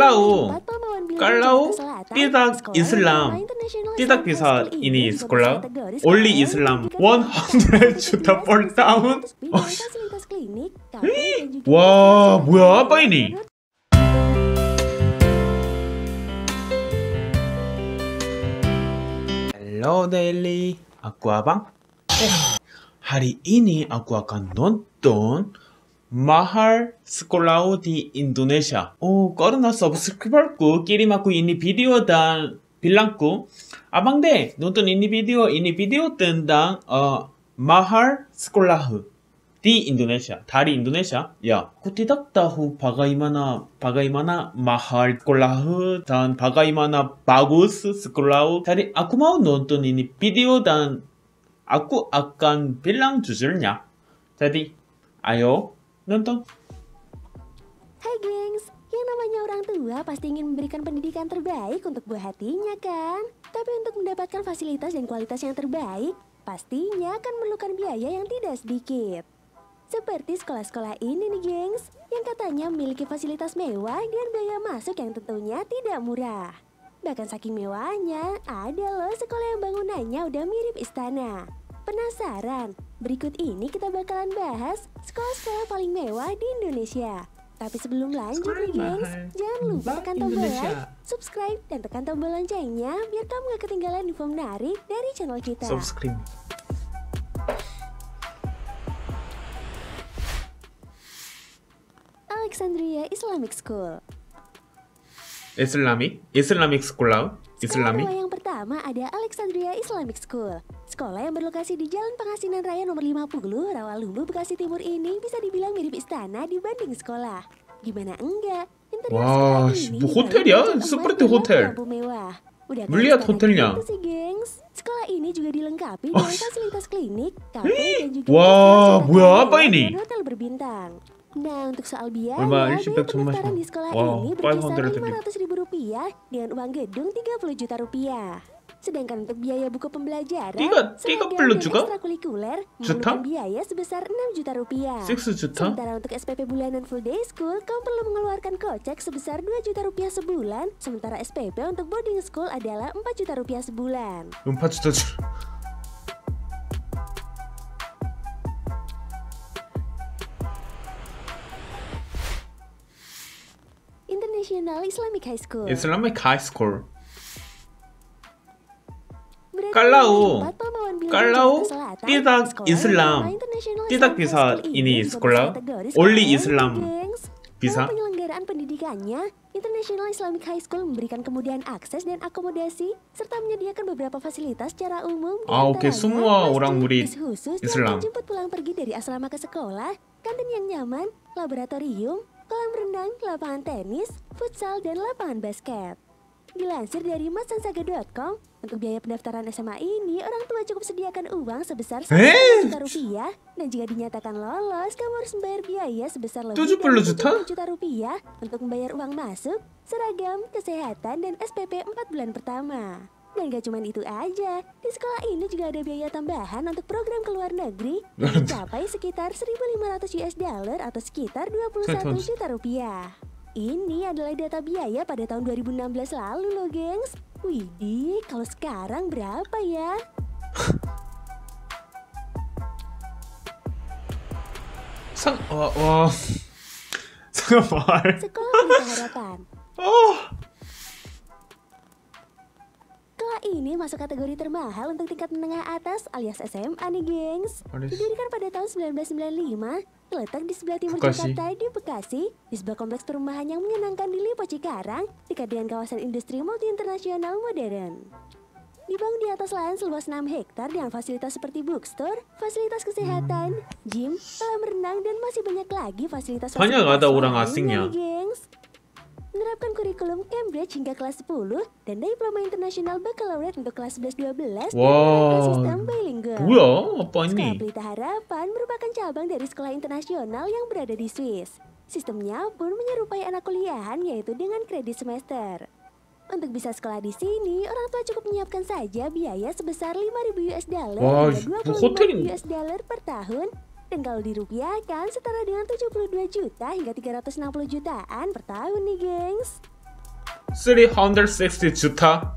Kalau tidak Islam, tidak bisa ini sekolah. Only Islam 100 juta per tahun. Wah, 뭐야 apa ini? Hello Daily, aku Abang. Hari ini aku akan nonton Mahal Sekolah di Indonesia. Karena subscriberku kirim aku ini video dan bilangku, Abang deh nonton ini video tentang Mahal Sekolah di Indonesia, dari Indonesia. Ya, aku tidak tahu bagaimana mahal sekolah dan bagaimana bagus sekolah. Jadi aku mau nonton ini video dan aku akan bilang jujurnya. Jadi, ayo nonton. Hai gengs, yang namanya orang tua pasti ingin memberikan pendidikan terbaik untuk buah hatinya kan? Tapi untuk mendapatkan fasilitas dan kualitas yang terbaik, pastinya akan memerlukan biaya yang tidak sedikit. Seperti sekolah-sekolah ini nih gengs, yang katanya memiliki fasilitas mewah dan biaya masuk yang tentunya tidak murah. Bahkan saking mewahnya, ada loh sekolah yang bangunannya udah mirip istana. Penasaran? Berikut ini kita bakalan bahas sekolah-sekolah paling mewah di Indonesia. Tapi sebelum lanjut nih gengs, jangan lupa tekan tombol like, subscribe, dan tekan tombol loncengnya biar kamu gak ketinggalan info menarik dari channel kita. Subscribe. Alexandria Islamic School. Islamic Sekolah. Sekolah yang pertama ada Alexandria Islamic School. Sekolah yang berlokasi di Jalan Pangasinan Raya nomor 50, Rawalumbu, Bekasi Timur ini bisa dibilang mirip istana dibanding sekolah. Gimana enggak? Interior sekolah ini hotel ya, seperti hotel. Udah melihat hotelnya. Itu sih, gengs. Sekolah ini juga dilengkapi dengan fasilitas klinik, kafe, dan juga apa ini? hotel berbintang. Nah, untuk soal biaya, biaya pendaftaran di sekolah ini berkisar Rp500.000 dengan uang gedung Rp30 juta. Sedangkan untuk biaya buku pembelajaran, seragam dan ekstrakurikuler memakan biaya sebesar Rp6 juta. 6 juta? Sementara untuk SPP bulanan full day school, kamu perlu mengeluarkan kocek sebesar Rp2 juta sebulan. Sementara SPP untuk boarding school adalah Rp4 juta sebulan. 4 juta. International Islamic High School. Islamic High School. Kalau tidak Islam, tidak bisa ini sekolah. Only Islam bisa. Penyelenggaraan pendidikannya, International Islamic High School memberikan kemudahan akses dan akomodasi serta menyediakan beberapa fasilitas secara umum. Oke, semua orang murid Islam. Jemput pulang pergi dari asrama ke sekolah, kantin yang nyaman, laboratorium, kolam renang, lapangan tenis, futsal, dan lapangan basket. Dilansir dari matsansaga.com, untuk biaya pendaftaran SMA ini, orang tua cukup sediakan uang sebesar Rp1 juta. Dan jika dinyatakan lolos, kamu harus membayar biaya sebesar lebih dari Rp70 juta untuk membayar uang masuk, seragam, kesehatan, dan SPP 4 bulan pertama. Dan gak cuma itu aja, di sekolah ini juga ada biaya tambahan untuk program ke luar negeri yang mencapai sekitar $1.500 atau sekitar Rp21 juta. Ini adalah data biaya pada tahun 2016 lalu loh gengs. Widih, kalau sekarang berapa ya? Sangat mahal. Sekolah Pelita Harapan. Sekolah ini masuk kategori termahal untuk tingkat menengah atas alias SMA nih gengs. Didirikan pada tahun 1995, terletak di sebelah timur Jakarta di Bekasi, di sebuah kompleks perumahan yang menyenangkan di Lipo Cikarang, dekat dengan kawasan industri multi internasional modern. Dibangun di atas lahan seluas 6 hektar dengan fasilitas seperti bookstore, fasilitas kesehatan, gym, kolam renang, dan masih banyak lagi fasilitas. Banyak ada orang asingnya. Menerapkan kurikulum Cambridge hingga kelas 10 dan diploma internasional baccalaureate untuk kelas 11-12 dan sistem bilingual. Apa ini? Sekolah Pelita Harapan merupakan cabang dari sekolah internasional yang berada di Swiss. Sistemnya pun menyerupai anak kuliahan, yaitu dengan kredit semester. Untuk bisa sekolah di sini, orang tua cukup menyiapkan saja biaya sebesar $5.000 hingga $25.000 per tahun. Dan kalau dirupiahkan setara dengan 72 juta hingga 360 jutaan per tahun nih gengs. 360 juta.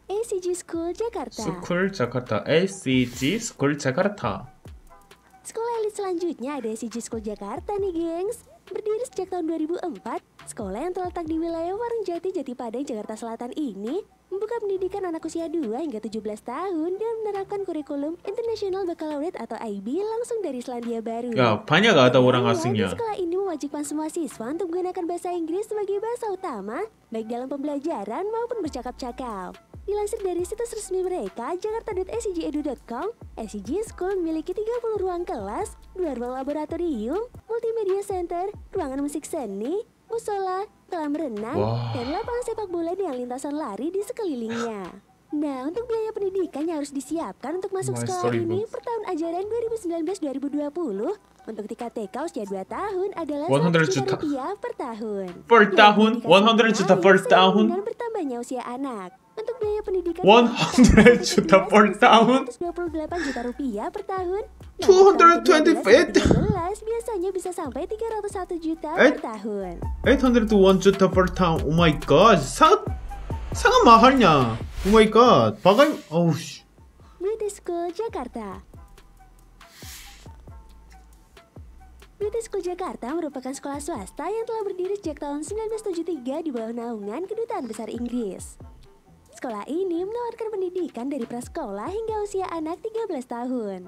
ACG School Jakarta. School Jakarta. ACG School Jakarta. Sekolah elit selanjutnya ada ACG School Jakarta nih, gengs. Berdiri sejak tahun 2004, sekolah yang terletak di wilayah Warungjati, Jatipadang, Jakarta Selatan ini membuka pendidikan anak usia 2 hingga 17 tahun dan menerapkan kurikulum International Baccalaureate atau IB langsung dari Selandia Baru. Ya, banyak ada orang asingnya. Sekolah ini mewajibkan semua siswa untuk menggunakan bahasa Inggris sebagai bahasa utama, baik dalam pembelajaran maupun bercakap-cakap. Dilansir dari situs resmi mereka, jakarta.scgedu.com, ACG School memiliki 30 ruang kelas, 2 ruang laboratorium, multimedia center, ruangan musik seni, musola, kolam renang, dan lapangan sepak bola dengan lintasan lari di sekelilingnya. Nah, untuk biaya pendidikan yang harus disiapkan untuk masuk sekolah ini per tahun ajaran 2019-2020 untuk tingkat TK usia 2 tahun adalah 100 juta rupiah per tahun. Per tahun? 100 juta per tahun? Dengan bertambahnya usia anak. Untuk biaya pendidikan 100 juta per tahun? 128 juta rupiah per tahun. 228? Biasanya bisa sampai 301 juta per tahun. 801 juta per tahun. Oh my god. sangat mahalnya. Oh my god. Bahkan British School Jakarta. British School Jakarta merupakan sekolah swasta yang telah berdiri sejak tahun 1973 di bawah naungan Kedutaan Besar Inggris. Sekolah ini menawarkan pendidikan dari prasekolah hingga usia anak 13 tahun.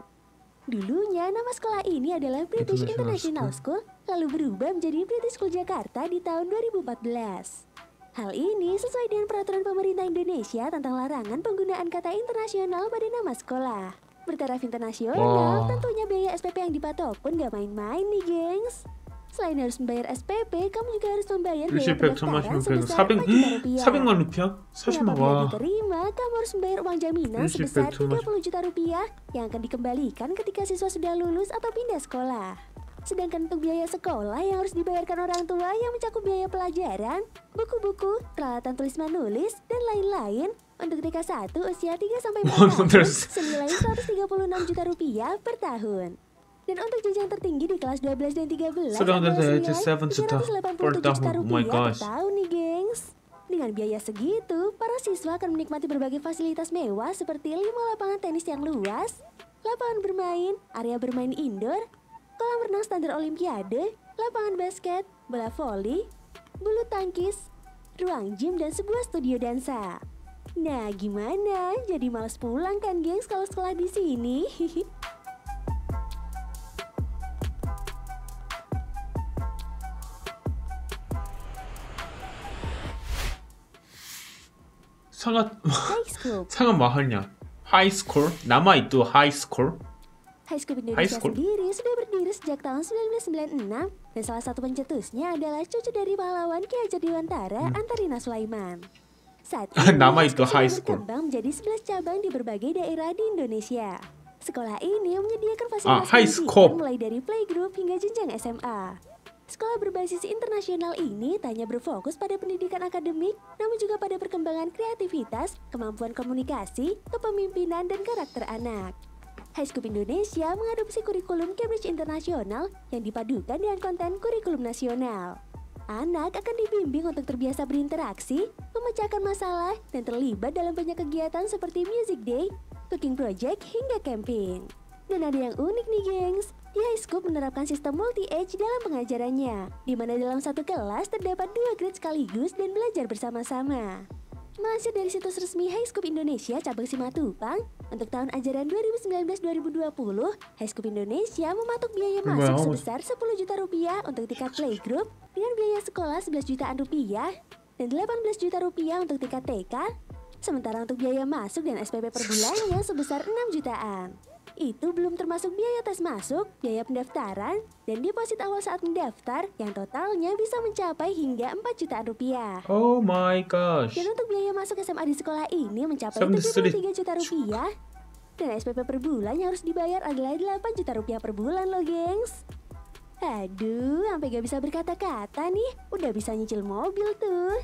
Dulunya nama sekolah ini adalah British International School, lalu berubah menjadi British School Jakarta di tahun 2014. Hal ini sesuai dengan peraturan pemerintah Indonesia tentang larangan penggunaan kata internasional pada nama sekolah. Bertaraf internasional, tentunya biaya SPP yang dipatok pun gak main-main nih, gengs. Selain harus membayar SPP, kamu juga harus membayar biaya pendaftaran sebesar 4 juta rupiah. 400만 rupiah? 40만 Apabila diterima, kamu harus membayar uang jaminan sebesar 30 juta rupiah yang akan dikembalikan ketika siswa sudah lulus atau pindah sekolah. Sedangkan untuk biaya sekolah yang harus dibayarkan orang tua yang mencakup biaya pelajaran, buku-buku, peralatan tulis menulis, dan lain-lain untuk TK 1 usia 3-4 tahun senilai 136 juta rupiah per tahun. Dan untuk jenjang tertinggi di kelas 12 dan 13 adalah senilai 387 juta rupiah per tahun nih, gengs. Dengan biaya segitu, para siswa akan menikmati berbagai fasilitas mewah seperti 5 lapangan tenis yang luas, lapangan bermain, area bermain indoor, kolam renang standar olimpiade, lapangan basket, bola voli, bulu tangkis, ruang gym, dan sebuah studio dansa. Nah, gimana? Jadi malas pulang kan, gengs, kalau sekolah di sini? sangat mahalnya. High school? Nama itu high school? High School Indonesia sendiri sudah berdiri sejak tahun 1996 dan salah satu pencetusnya adalah cucu dari pahlawan Ki Hajar Dewantara, Antarina Sulaiman. Saat ini, nama itu high school berkembang menjadi 11 cabang di berbagai daerah di Indonesia. Sekolah ini menyediakan fasilitas pendidikan mulai dari playgroup hingga jenjang SMA. Sekolah berbasis internasional ini tak hanya berfokus pada pendidikan akademik, namun juga pada perkembangan kreativitas, kemampuan komunikasi, kepemimpinan, dan karakter anak. High School Indonesia mengadopsi kurikulum Cambridge International yang dipadukan dengan konten kurikulum nasional. Anak akan dibimbing untuk terbiasa berinteraksi, memecahkan masalah, dan terlibat dalam banyak kegiatan seperti music day, cooking project, hingga camping. Dan ada yang unik nih, gengs. Di High School menerapkan sistem multi-age dalam pengajarannya, di mana dalam satu kelas terdapat 2 grade sekaligus dan belajar bersama-sama. Melansir dari situs resmi High School Indonesia cabang Simatupang, untuk tahun ajaran 2019-2020, High School Indonesia mematok biaya masuk sebesar 10 juta rupiah untuk tingkat playgroup dengan biaya sekolah 11 jutaan rupiah dan 18 juta rupiah untuk tingkat TK, sementara untuk biaya masuk dan SPP per bulannya sebesar 6 jutaan. Itu belum termasuk biaya tes masuk, biaya pendaftaran, dan deposit awal saat mendaftar yang totalnya bisa mencapai hingga 4 jutaan rupiah. Oh my gosh. Dan untuk biaya masuk SMA di sekolah ini mencapai 73 juta rupiah. Dan SPP per bulan yang harus dibayar adalah 8 juta rupiah per bulan loh, gengs. Aduh, sampai gak bisa berkata-kata nih, udah bisa nyicil mobil tuh.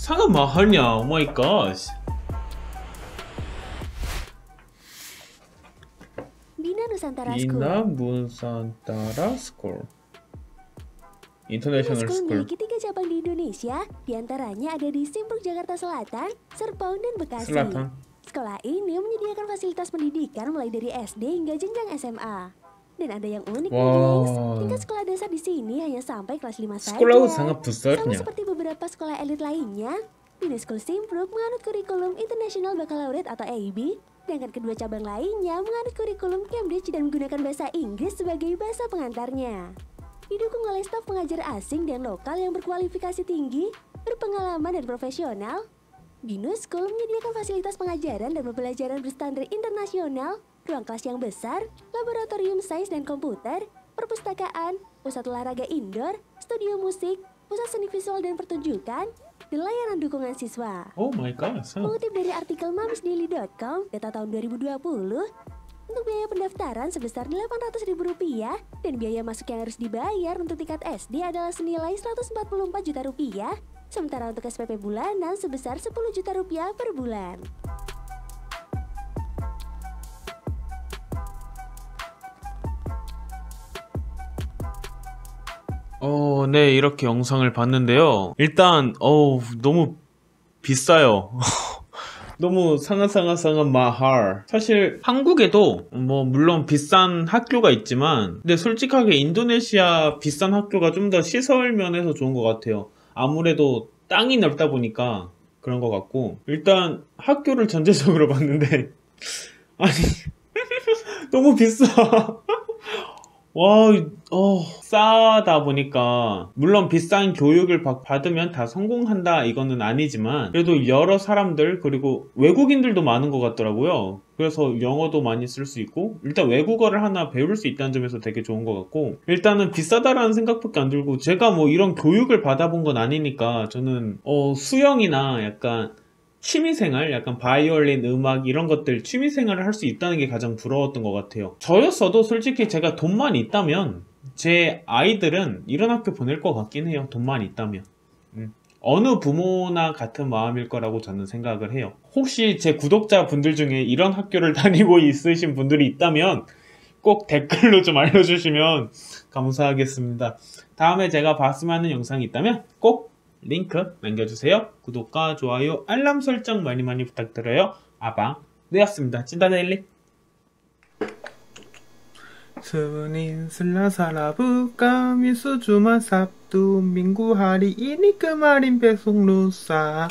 sangat mahalnya. Oh my gosh. Bina Nusantara School. Bina Nusantara School. Bina International School School. memiliki 3 cabang di Indonesia, diantaranya ada di Simpruk, Jakarta Selatan, Serpong, dan Bekasi. Selatan. Sekolah ini menyediakan fasilitas pendidikan mulai dari SD hingga jenjang SMA. Dan ada yang unik nih, gengs. Tingkat sekolah dasar di sini hanya sampai kelas 5 saja. Sekolah sangat Sama besarnya. seperti beberapa sekolah elit lainnya, Bina School Simpruk menganut kurikulum International Baccalaureate atau IB, sedangkan kedua cabang lainnya menganut kurikulum Cambridge dan menggunakan bahasa Inggris sebagai bahasa pengantarnya. Didukung oleh staf pengajar asing dan lokal yang berkualifikasi tinggi, berpengalaman dan profesional, Bina School menyediakan fasilitas pengajaran dan pembelajaran berstandar internasional, ruang kelas yang besar, laboratorium sains dan komputer, perpustakaan, pusat olahraga indoor, studio musik, pusat seni visual dan pertunjukan, dan layanan dukungan siswa. Oh my god. Mengutip dari artikel mamsdaily.com, data tahun 2020, untuk biaya pendaftaran sebesar Rp800.000 dan biaya masuk yang harus dibayar untuk tingkat SD adalah senilai Rp144 juta, sementara untuk SPP bulanan sebesar Rp10 juta per bulan. 네, 이렇게 영상을 봤는데요. 일단, 너무 비싸요. 너무 상한 마할. 사실 한국에도 뭐 물론 비싼 학교가 있지만 근데 솔직하게 인도네시아 비싼 학교가 좀 더 시설 면에서 좋은 것 같아요. 아무래도 땅이 넓다 보니까 그런 것 같고 일단 학교를 전체적으로 봤는데 아니 너무 비싸. 와, 싸다 보니까 물론 비싼 교육을 받으면 다 성공한다 이거는 아니지만 그래도 여러 사람들 그리고 외국인들도 많은 것 같더라고요. 그래서 영어도 많이 쓸 수 있고 일단 외국어를 하나 배울 수 있다는 점에서 되게 좋은 것 같고 일단은 비싸다라는 생각밖에 안 들고 제가 뭐 이런 교육을 받아본 건 아니니까 저는 수영이나 약간 취미생활, 약간 바이올린, 음악 이런 것들 취미생활을 할 수 있다는 게 가장 부러웠던 것 같아요. 저였어도 솔직히 제가 돈만 있다면 제 아이들은 이런 학교 보낼 것 같긴 해요. 돈만 있다면. 어느 부모나 같은 마음일 거라고 저는 생각을 해요. 혹시 제 구독자분들 중에 이런 학교를 다니고 있으신 분들이 있다면 꼭 댓글로 좀 알려주시면 감사하겠습니다. 다음에 제가 봤으면 하는 영상이 있다면 꼭 링크 남겨주세요. 구독과 좋아요, 알람 설정 많이 부탁드려요. 아방네였습니다. 찐다데일리. Senin salah kami sujuma Sabtu Minggu hari ini kemarin besok lusa